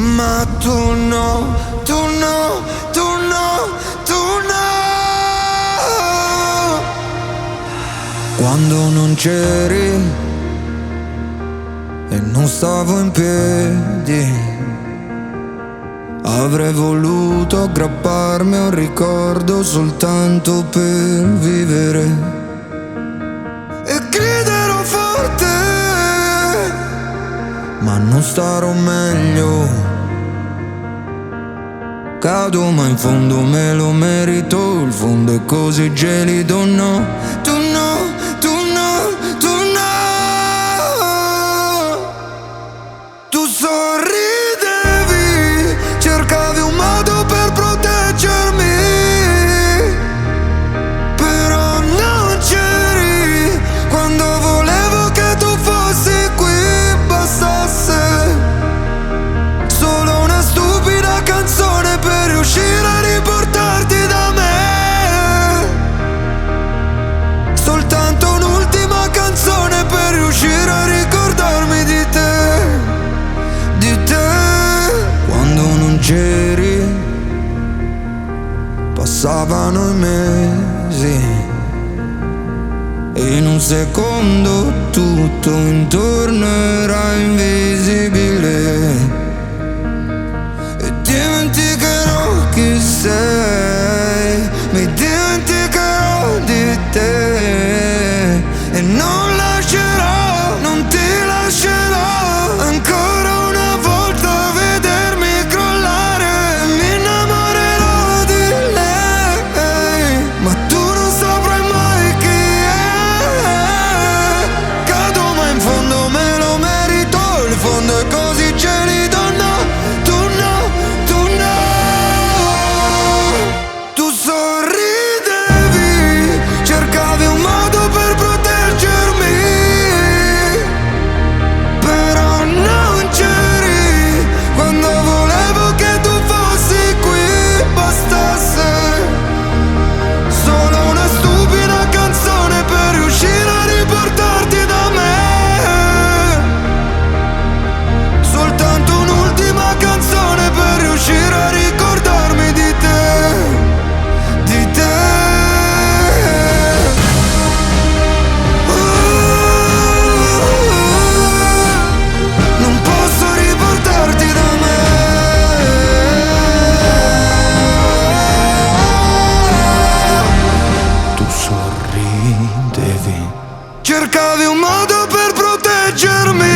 Ma tu no, tu no, tu no, tu no. Quando non c'eri e non stavo in piedi, avrei voluto aggrapparmi a un ricordo soltanto per vivere e griderò forte, ma non starò meglio. Cado ma in fondo me lo merito, il fondo è così gelido, no, tu no, tu no, tu no. Tu sorridevi, cercavi un modo per proteggermi, però non c'eri quando volevo che tu fossi qui, bastasse solo una stupida canzone per riuscire a riportarti da me, soltanto un'ultima canzone per riuscire a ricordarmi di te, di te. Quando non c'eri passavano i mesi e in un secondo tutto intorno era invisibile e dimenticherò chi sei, mi dimenticherò di te e non lascerò, non ti lascerò ancora una volta vedermi crollare, mi innamorerò di lei, ma tu non saprai mai chi è. Cado ma in fondo me lo merito, il fondo è così gelido, no, tu no, tu no. Tu sorridevi, cercavi un modo per proteggermi, però non c'eri quando volevo che tu fossi qui, bastasse solo una stupida canzone per riuscire a riportarti da me, soltanto un'ultima canzone per riuscire a ricordarmi di te, di te. Non posso riportarti da me. Tu sorridevi, cercavi un modo per proteggermi,